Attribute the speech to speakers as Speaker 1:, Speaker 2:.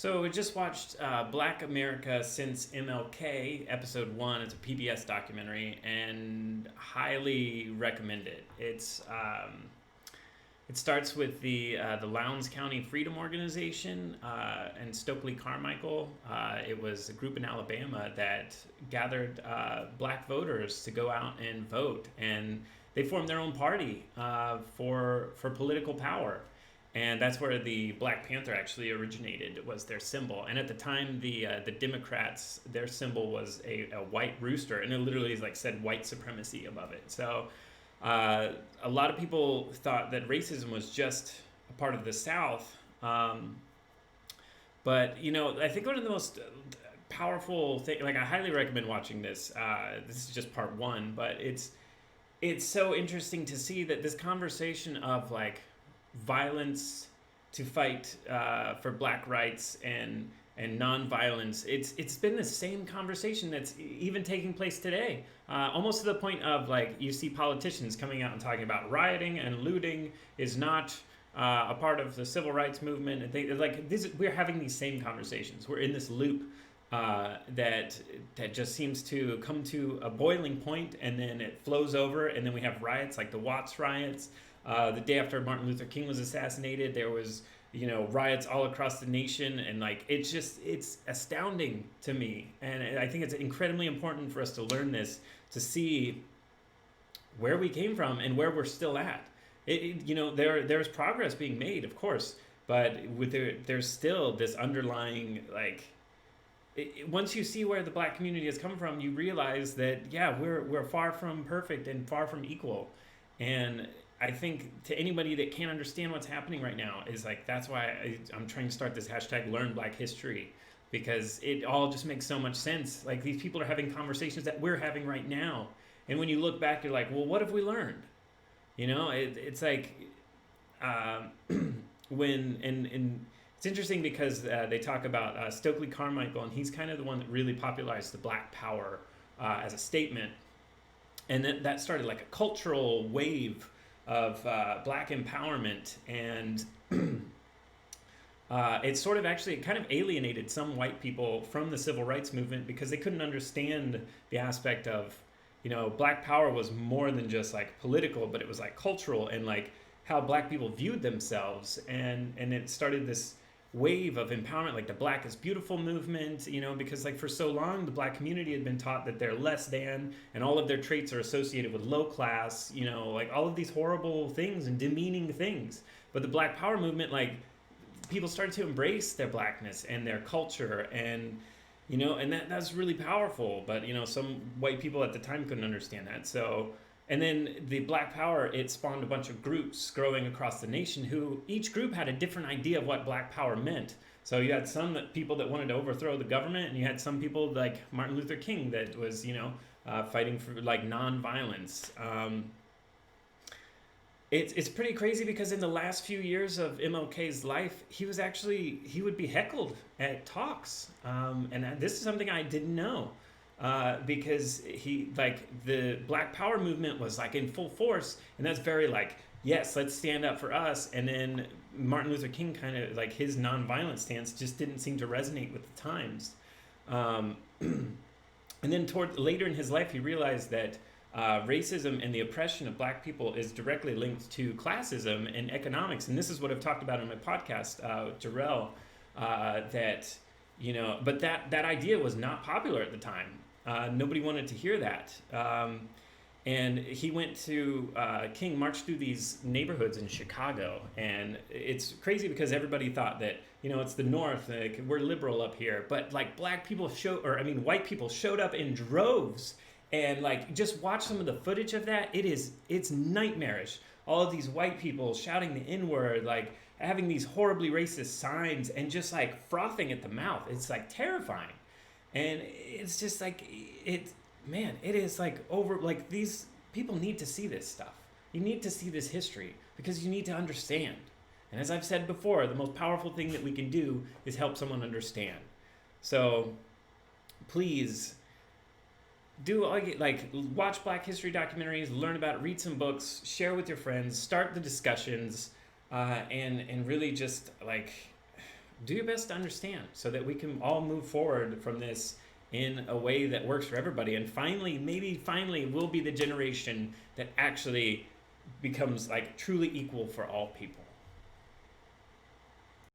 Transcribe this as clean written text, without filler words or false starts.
Speaker 1: So we just watched Black America Since MLK, episode one. It's a PBS documentary, and highly recommend it. It starts with the Lowndes County Freedom Organization and Stokely Carmichael. It was a group in Alabama that gathered black voters to go out and vote, and they formed their own party for political power. And that's where the Black Panther actually originated, was their symbol. And at the time, the Democrats, their symbol was a white rooster, and it literally like said white supremacy above it. So a lot of people thought that racism was just a part of the South. But, I think one of the most powerful things, like I highly recommend watching this. This is just part one, but it's so interesting to see that this conversation of like violence to fight for black rights and nonviolence, it's been the same conversation that's even taking place today, almost to the point of like you see politicians coming out and talking about rioting and looting is not a part of the civil rights movement, and we're having these same conversations. We're in this loop that just seems to come to a boiling point, and then it flows over, and then we have riots like the Watts riots. The day after Martin Luther King was assassinated, there was riots all across the nation, and like it's astounding to me, and I think it's incredibly important for us to learn this, to see where we came from and where we're still at. There's progress being made, of course, but there's still this underlying once you see where the black community has come from, you realize that we're far from perfect and far from equal. And I think to anybody that can't understand what's happening right now is like, that's why I'm trying to start this hashtag Learn Black History, because it all just makes so much sense. Like, these people are having conversations that we're having right now, and when you look back, you're like, well, what have we learned? It's like when it's interesting because they talk about Stokely Carmichael, and he's kind of the one that really popularized the Black Power as a statement, and that started like a cultural wave of black empowerment, and it sort of actually kind of alienated some white people from the civil rights movement, because they couldn't understand the aspect of black power was more than just like political, but it was like cultural, and like how black people viewed themselves, and it started this wave of empowerment, like the Black is Beautiful movement, because like for so long the black community had been taught that they're less than, and all of their traits are associated with low class, like all of these horrible things and demeaning things. But the Black Power movement, like, people started to embrace their blackness and their culture, and and that's really powerful. But some white people at the time couldn't understand that. So, and then the Black Power, it spawned a bunch of groups growing across the nation, who each group had a different idea of what Black Power meant. So you had some people that wanted to overthrow the government, and you had some people like Martin Luther King that was, fighting for like nonviolence. It's pretty crazy, because in the last few years of MLK's life, he would be heckled at talks, and this is something I didn't know. Because the Black Power movement was like in full force, and that's very like, yes, let's stand up for us. And then Martin Luther King kind of like, his nonviolent stance just didn't seem to resonate with the times. And then later in his life, he realized that racism and the oppression of black people is directly linked to classism and economics. And this is what I've talked about in my podcast, Jarrell, that but that idea was not popular at the time. Nobody wanted to hear that. And he went to, King marched through these neighborhoods in Chicago. And it's crazy because everybody thought that, it's the North, like, we're liberal up here. But like white people showed up in droves. And like, just watch some of the footage of that. It's nightmarish. All of these white people shouting the N-word, like having these horribly racist signs, and just like frothing at the mouth. It's like terrifying. And it's just like, it is like over, like, these people need to see this stuff. You need to see this history, because you need to understand. And as I've said before, the most powerful thing that we can do is help someone understand. So please watch Black history documentaries, learn about it, read some books, share with your friends, start the discussions, and really just like do your best to understand so that we can all move forward from this in a way that works for everybody. And finally, maybe finally, we'll be the generation that actually becomes like truly equal for all people.